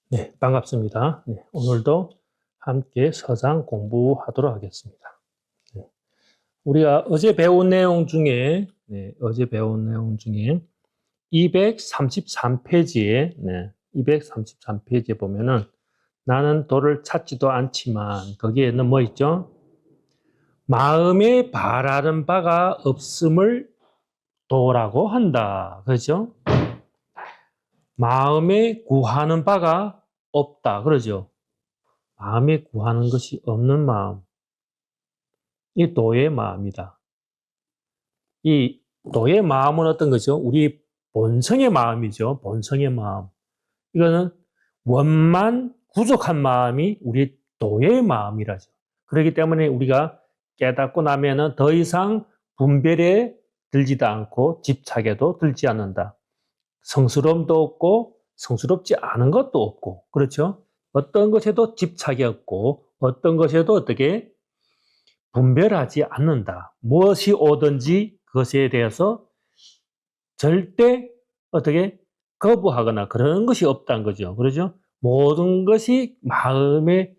네, 반갑습니다. 네, 오늘도 함께 서장 공부하도록 하겠습니다. 네, 우리가 어제 배운 내용 중에 233페이지에, 233페이지에 보면은 나는 도를 찾지도 않지만 거기에는 뭐 있죠? 마음에 바라는 바가 없음을 도라고 한다. 그렇죠? 마음에 구하는 바가 없다. 그러죠? 마음에 구하는 것이 없는 마음. 이 도의 마음이다. 이 도의 마음은 어떤 거죠? 우리 본성의 마음이죠. 본성의 마음. 이거는 원만 구족한 마음이 우리 도의 마음이라죠. 그렇기 때문에 우리가 깨닫고 나면은 더 이상 분별에 들지도 않고 집착에도 들지 않는다. 성스러움도 없고 성스럽지 않은 것도 없고, 그렇죠? 어떤 것에도 집착이 없고 어떤 것에도 어떻게 분별하지 않는다. 무엇이 오든지 그것에 대해서 절대 어떻게 거부하거나 그런 것이 없다는 거죠. 그러죠? 모든 것이 마음의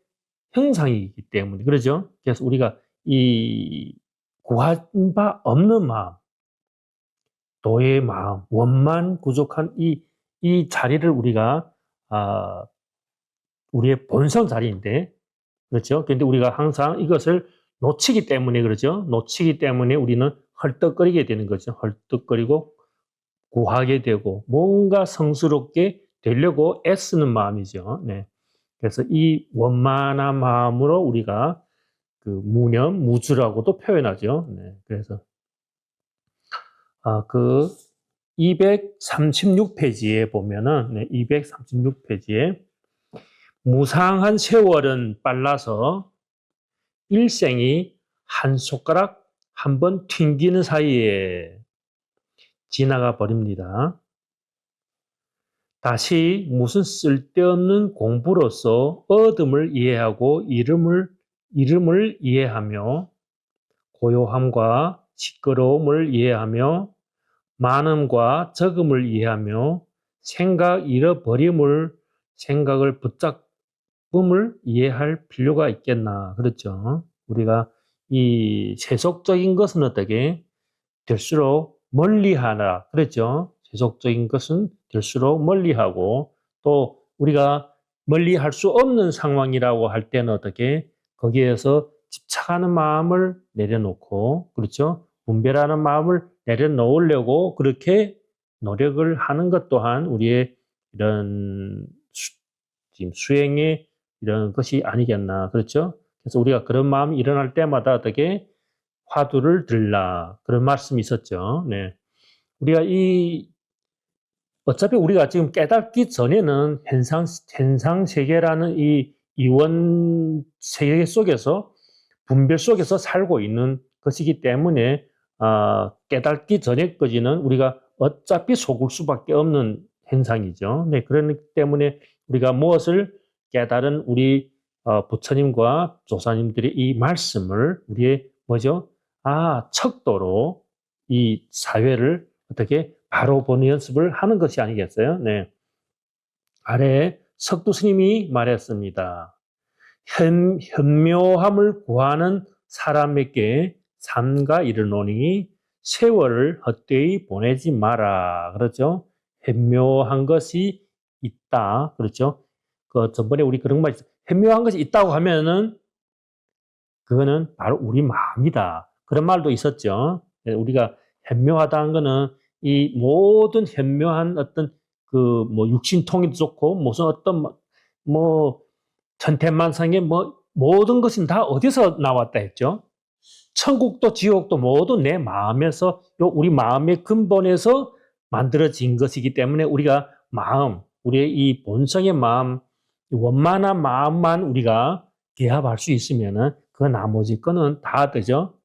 형상이기 때문에 그러죠. 그래서 우리가 이 구한 바 없는 마음, 도의 마음, 원만 구족한 이 자리를 우리가 우리의 본성 자리인데, 그렇죠? 그런데 우리가 항상 이것을 놓치기 때문에 그러죠. 놓치기 때문에 우리는 헐떡거리게 되는 거죠. 헐떡거리고 구하게 되고 뭔가 성스럽게 되려고 애쓰는 마음이죠. 네. 그래서 이 원만한 마음으로 우리가 그 무념, 무주라고도 표현하죠. 네. 그래서 그 236페이지에 보면은 236페이지에 무상한 세월은 빨라서 일생이 한 손가락 한 번 튕기는 사이에 지나가 버립니다. 다시 무슨 쓸데없는 공부로서 얻음을 이해하고 이름을 이해하며 고요함과 시끄러움을 이해하며 많음과 적음을 이해하며 생각 잃어버림을 생각을 붙잡음을 이해할 필요가 있겠나. 그렇죠. 우리가 이 세속적인 것은 어떻게 될수록 멀리하라. 그랬죠. 세속적인 것은 될수록 멀리하고 또 우리가 멀리할 수 없는 상황이라고 할 때는 어떻게 거기에서 집착하는 마음을 내려놓고 그렇죠. 분별하는 마음을 내려놓으려고 그렇게 노력을 하는 것 또한 우리의 이런 지금 수행의 이런 것이 아니겠나. 그렇죠. 그래서 우리가 그런 마음이 일어날 때마다 어떻게 화두를 들라. 그런 말씀이 있었죠. 네. 우리가 어차피 우리가 지금 깨닫기 전에는 현상 세계라는 이 이원 세계 속에서 분별 속에서 살고 있는 것이기 때문에 깨닫기 전에까지는 우리가 어차피 속을 수밖에 없는 현상이죠. 네, 그렇기 때문에 우리가 무엇을 깨달은 우리 부처님과 조사님들의 이 말씀을 우리의 뭐죠? 척도로 이 사회를 어떻게 바로 보는 연습을 하는 것이 아니겠어요? 네. 아래에 석두 스님이 말했습니다. 현묘함을 구하는 사람에게 삼가 이르노니 세월을 헛되이 보내지 마라. 그렇죠? 현묘한 것이 있다. 그렇죠? 그 전번에 우리 그런 말 있어요. 현묘한 것이 있다고 하면은 그거는 바로 우리 마음이다. 그런 말도 있었죠. 우리가 현묘하다는 거는 이 모든 현묘한 어떤 그 뭐 육신통이도 좋고 무슨 어떤 뭐 천태만상의 뭐 모든 것은 다 어디서 나왔다 했죠? 천국도 지옥도 모두 내 마음에서 우리 마음의 근본에서 만들어진 것이기 때문에 우리가 우리의 이 본성의 마음, 원만한 마음만 우리가 개합할 수 있으면은 그 나머지 거는 다 되죠.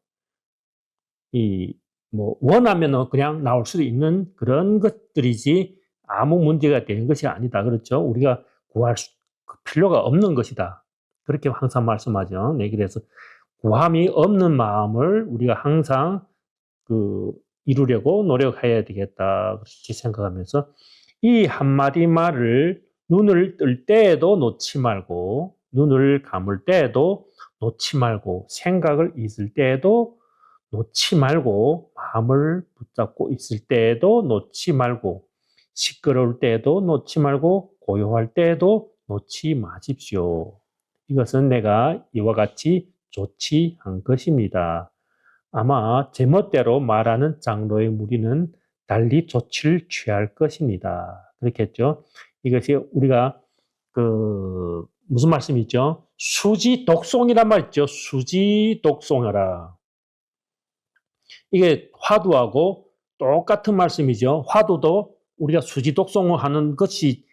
뭐 원하면은 그냥 나올 수도 있는 그런 것들이지 아무 문제가 되는 것이 아니다. 그렇죠? 우리가 구할 필요가 없는 것이다. 그렇게 항상 말씀하죠. 네, 그래서 구함이 없는 마음을 우리가 항상 그 이루려고 노력해야 되겠다. 그렇게 생각하면서 이 한마디 말을 눈을 뜰 때에도 놓지 말고, 눈을 감을 때에도 놓지 말고, 생각을 잊을 때에도 놓지 말고, 마음을 붙잡고 있을 때에도 놓지 말고, 시끄러울 때에도 놓지 말고, 고요할 때에도 놓지 마십시오. 이것은 내가 이와 같이 조치한 것입니다. 아마 제멋대로 말하는 장로의 무리는 달리 조치를 취할 것입니다. 그렇겠죠? 이것이 우리가 무슨 말씀이죠? 수지독송이란 말 있죠. 수지독송하라. 이게 화두하고 똑같은 말씀이죠. 화두도 우리가 수지독송을 하는 것이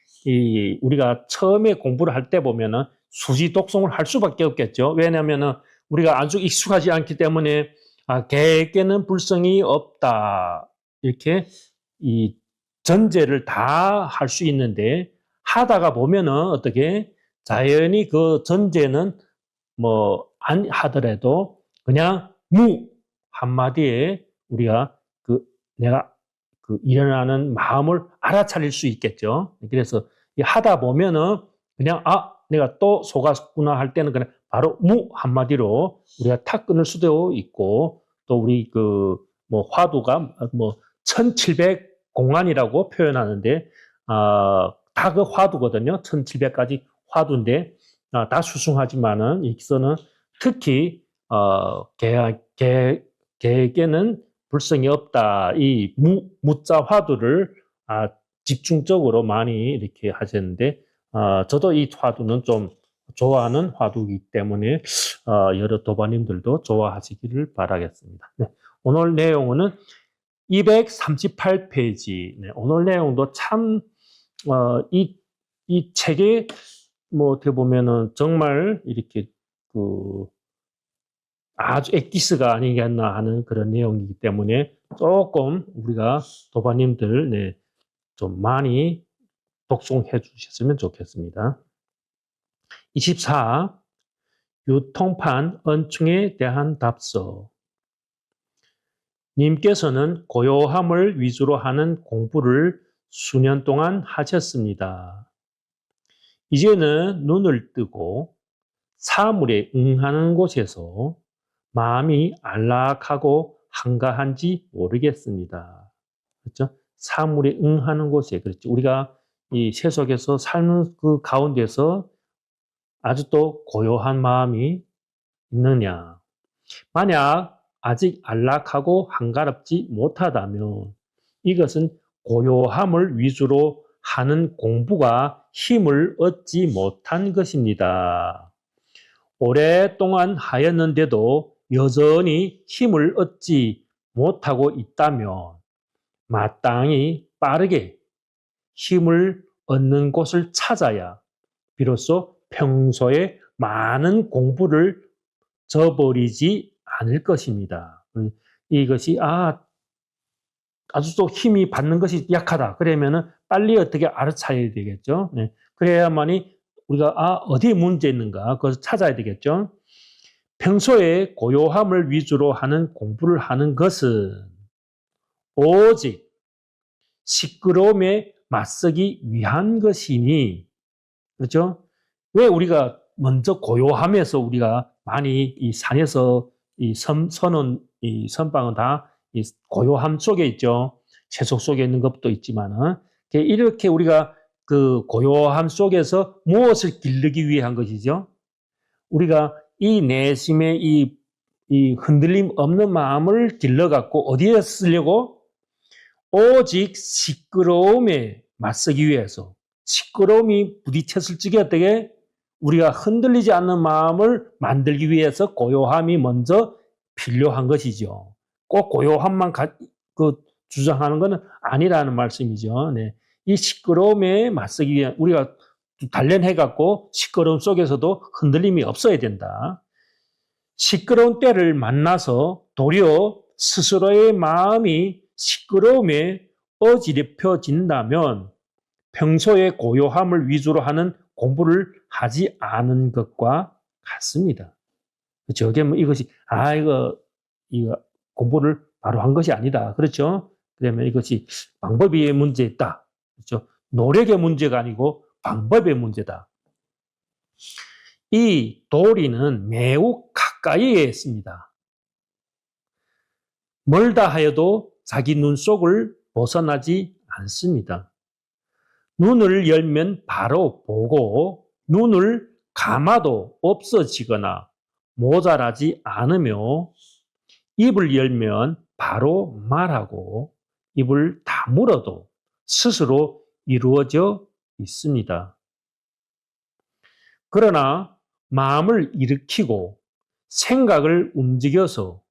우리가 처음에 공부를 할 때 보면은 수지독송을 할 수밖에 없겠죠. 왜냐하면은 우리가 아주 익숙하지 않기 때문에 개에게는 불성이 없다. 이렇게 이 전제를 다 할 수 있는데 하다가 보면은 어떻게 자연히 그 전제는 뭐 안 하더라도 그냥 무 한마디에 우리가 내가 일어나는 마음을 알아차릴 수 있겠죠. 그래서 하다 보면은 그냥 내가 또 속았구나 할 때는 그냥 바로 무 한마디로 우리가 탁 끊을 수도 있고 또 우리 뭐 화두가 뭐 1700 공안이라고 표현하는데 다 그 화두거든요. 1700가지 화두인데 다 수승하지만은 여기서는 특히 개에게는 불성이 없다. 이 무자 화두를 집중적으로 많이 이렇게 하셨는데 저도 이 화두는 좀 좋아하는 화두이기 때문에 여러 도반님들도 좋아하시기를 바라겠습니다. 네, 오늘 내용은 238페이지. 네, 오늘 내용도 참 이 책에 뭐 어떻게 보면은 정말 이렇게 아주 엑기스가 아니겠나 하는 그런 내용이기 때문에 조금 우리가 도반님들 네, 좀 많이 독송해 주셨으면 좋겠습니다. 24. 유통판 언충에 대한 답서. 님께서는 고요함을 위주로 하는 공부를 수년 동안 하셨습니다. 이제는 눈을 뜨고 사물에 응하는 곳에서 마음이 안락하고 한가한지 모르겠습니다. 그렇죠? 사물에 응하는 곳에, 그렇죠? 우리가 이 세속에서 삶의 그 가운데서 아주 또 고요한 마음이 있느냐. 만약 아직 안락하고 한가롭지 못하다면 이것은 고요함을 위주로 하는 공부가 힘을 얻지 못한 것입니다. 오랫동안 하였는데도 여전히 힘을 얻지 못하고 있다면 마땅히 빠르게 힘을 얻는 곳을 찾아야 비로소 평소에 많은 공부를 저버리지 않을 것입니다. 이것이 아주 또 힘이 받는 것이 약하다. 그러면은 빨리 어떻게 알아차려야 되겠죠. 네. 그래야만이 우리가 어디에 문제 있는가 그것을 찾아야 되겠죠. 평소에 고요함을 위주로 하는 공부를 하는 것은 오직 시끄러움에 맞서기 위한 것이니, 그렇죠? 왜 우리가 먼저 고요함에서 우리가 많이 이 산에서 이 선방은 다 이 고요함 속에 있죠. 채속 속에 있는 것도 있지만은 이렇게 우리가 그 고요함 속에서 무엇을 기르기 위한 것이죠? 우리가 이 내심의 이 흔들림 없는 마음을 길러갖고 어디에 쓰려고? 오직 시끄러움에 맞서기 위해서. 시끄러움이 부딪혔을 적에 어떻게? 우리가 흔들리지 않는 마음을 만들기 위해서 고요함이 먼저 필요한 것이죠. 꼭 고요함만 주장하는 것은 아니라는 말씀이죠. 네. 이 시끄러움에 맞서기 위한 우리가 단련해갖고 시끄러움 속에서도 흔들림이 없어야 된다. 시끄러운 때를 만나서 도리어 스스로의 마음이 시끄러움에 어지럽혀진다면 평소에 고요함을 위주로 하는 공부를 하지 않은 것과 같습니다. 저게 뭐 이것이 이거 공부를 바로 한 것이 아니다. 그렇죠? 그러면 이것이 방법이 문제 있다. 그렇죠? 노력의 문제가 아니고 방법의 문제다. 이 도리는 매우 가까이에 있습니다. 멀다 하여도 자기 눈 속을 벗어나지 않습니다. 눈을 열면 바로 보고 눈을 감아도 없어지거나 모자라지 않으며 입을 열면 바로 말하고 입을 다물어도 스스로 이루어져 있습니다. 그러나 마음을 일으키고 생각을 움직여서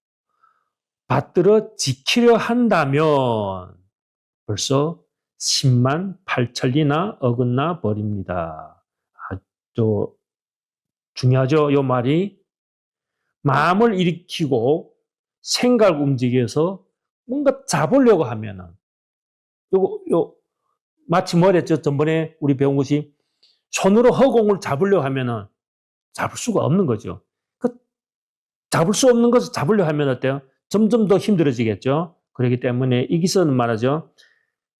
받들어 지키려 한다면 벌써 10만 8천리나 어긋나 버립니다. 아주 중요하죠, 이 말이. 마음을 일으키고 생각을 움직여서 뭔가 잡으려고 하면은, 마치 뭐랬죠? 전번에 우리 배운 것이 손으로 허공을 잡으려고 하면은 잡을 수가 없는 거죠. 그 잡을 수 없는 것을 잡으려고 하면 어때요? 점점 더 힘들어지겠죠. 그렇기 때문에 이기서는 말하죠.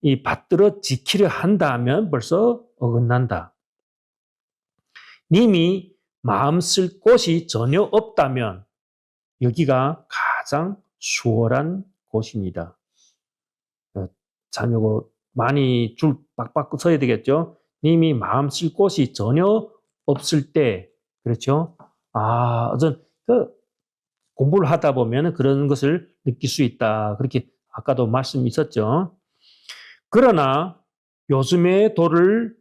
이 받들어 지키려 한다면 벌써 어긋난다. 님이 마음 쓸 곳이 전혀 없다면 여기가 가장 수월한 곳입니다. 참 요거 많이 줄 빡빡 써야 되겠죠. 님이 마음 쓸 곳이 전혀 없을 때, 그렇죠? 어떤 공부를 하다 보면 그런 것을 느낄 수 있다. 그렇게 아까도 말씀이 있었죠. 그러나 요즘의 도를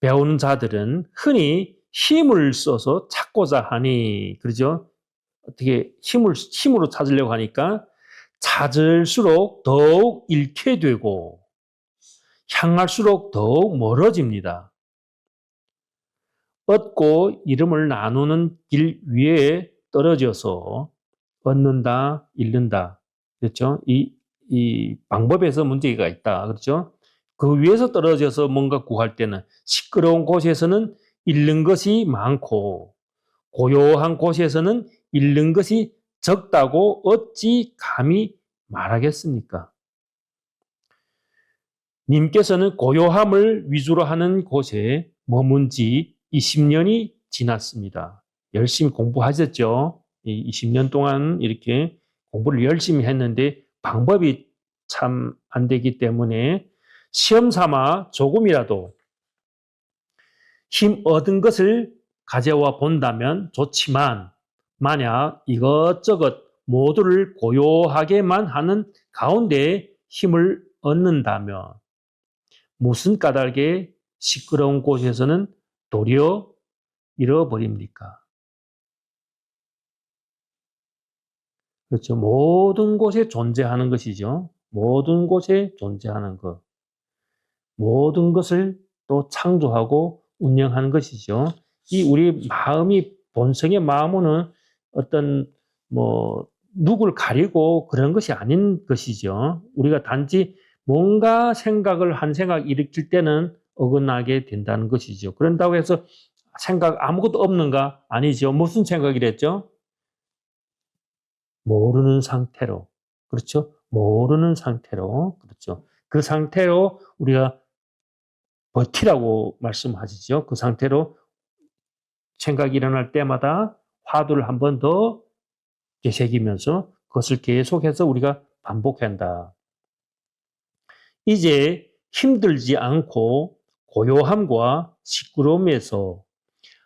배우는 자들은 흔히 힘을 써서 찾고자 하니, 그러죠? 어떻게 힘으로 찾으려고 하니까 찾을수록 더욱 잃게 되고 향할수록 더욱 멀어집니다. 얻고 이름을 나누는 길 위에 떨어져서 얻는다, 잃는다. 그렇죠? 이 방법에서 문제가 있다. 그렇죠? 그 위에서 떨어져서 뭔가 구할 때는 시끄러운 곳에서는 잃는 것이 많고 고요한 곳에서는 잃는 것이 적다고 어찌 감히 말하겠습니까? 님께서는 고요함을 위주로 하는 곳에 머문 지 20년이 지났습니다. 열심히 공부하셨죠? 20년 동안 이렇게 공부를 열심히 했는데 방법이 참 안 되기 때문에 시험 삼아 조금이라도 힘 얻은 것을 가져와 본다면 좋지만 만약 이것저것 모두를 고요하게만 하는 가운데 힘을 얻는다면 무슨 까닭에 시끄러운 곳에서는 도리어 잃어버립니까? 그렇죠. 모든 곳에 존재하는 것이죠. 모든 곳에 존재하는 것. 모든 것을 또 창조하고 운영하는 것이죠. 이 우리 마음이 본성의 마음은 어떤 누굴 가리고 그런 것이 아닌 것이죠. 우리가 단지 뭔가 한 생각 일으킬 때는 어긋나게 된다는 것이죠. 그런다고 해서 생각 아무것도 없는가? 아니죠. 무슨 생각이랬죠? 모르는 상태로. 그렇죠? 모르는 상태로. 그렇죠. 그 상태로 우리가 버티라고 말씀하시죠. 그 상태로 생각이 일어날 때마다 화두를 한 번 더 되새기면서 그것을 계속해서 우리가 반복한다. 이제 힘들지 않고 고요함과 시끄러움에서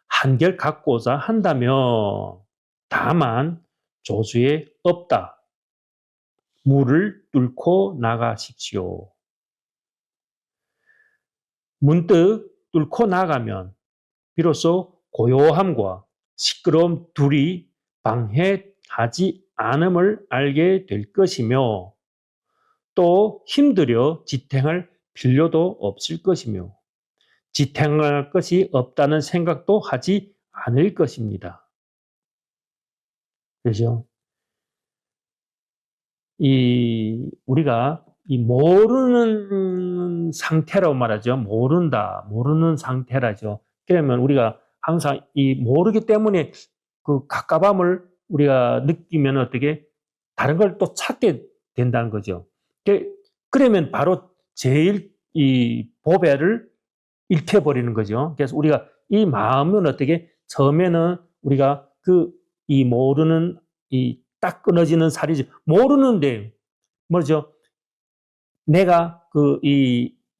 한결 갖고자 한다면 다만 조수에 없다. 물을 뚫고 나가십시오. 문득 뚫고 나가면 비로소 고요함과 시끄러움 둘이 방해하지 않음을 알게 될 것이며 또 힘들여 지탱할 필요도 없을 것이며 지탱할 것이 없다는 생각도 하지 않을 것입니다. 그렇죠? 우리가 모르는 상태라고 말하죠. 모르는 상태라죠. 그러면 우리가 항상 모르기 때문에 그 갑갑함을 우리가 느끼면 어떻게 다른 걸 또 찾게 된다는 거죠. 그러면 바로 제일 이 보배를 읽혀버리는 거죠. 그래서 우리가 이 마음은 어떻게 처음에는 우리가 이 모르는 이 딱 끊어지는 살이지 모르는데 뭐죠? 내가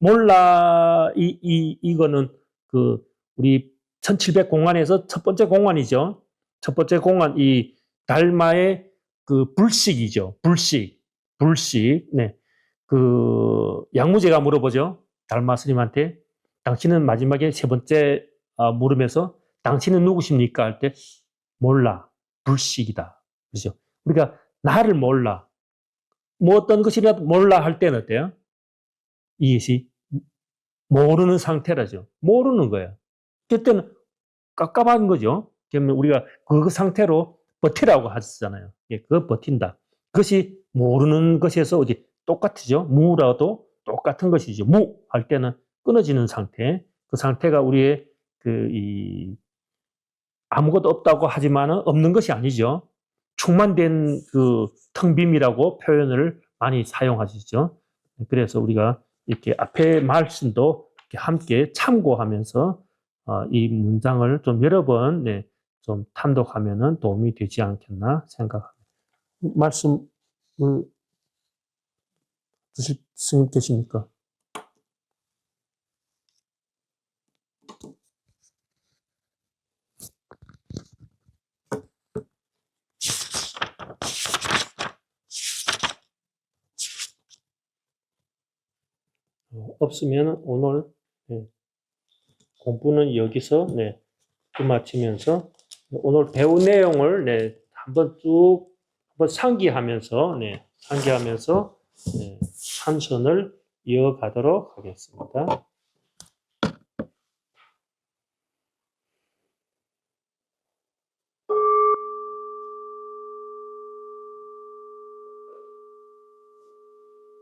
몰라 이거는 우리 1700 공안에서 첫 번째 공안이죠. 첫 번째 공안 이 달마의 불식이죠. 불식. 네. 양무제가 물어보죠. 달마 스님한테 당신은 마지막에 세 번째 물으면서 당신은 누구십니까? 할 때 몰라. 불식이다. 그렇죠. 우리가 나를 몰라. 뭐 어떤 것이라도 몰라 할 때는 어때요? 이것이 모르는 상태라죠. 모르는 거예요. 그때는 깝깝한 거죠. 그러면 우리가 그 상태로 버티라고 하잖아요. 예, 그거 버틴다. 그것이 모르는 것에서 어디 똑같죠. 무라도 똑같은 것이죠. 무 할 때는 끊어지는 상태. 그 상태가 우리의 아무것도 없다고 하지만은 없는 것이 아니죠. 충만된 텅 빔이라고 표현을 많이 사용하시죠. 그래서 우리가 이렇게 앞에 말씀도 이렇게 함께 참고하면서 이 문장을 좀 여러 번 좀 탐독하면은 도움이 되지 않겠나 생각합니다. 말씀을 주실 스님 계십니까? 없으면 오늘 공부는 여기서 끝마치면서 오늘 배운 내용을 한번 쭉 한번 상기하면서 상기하면서 한선을 이어가도록 하겠습니다.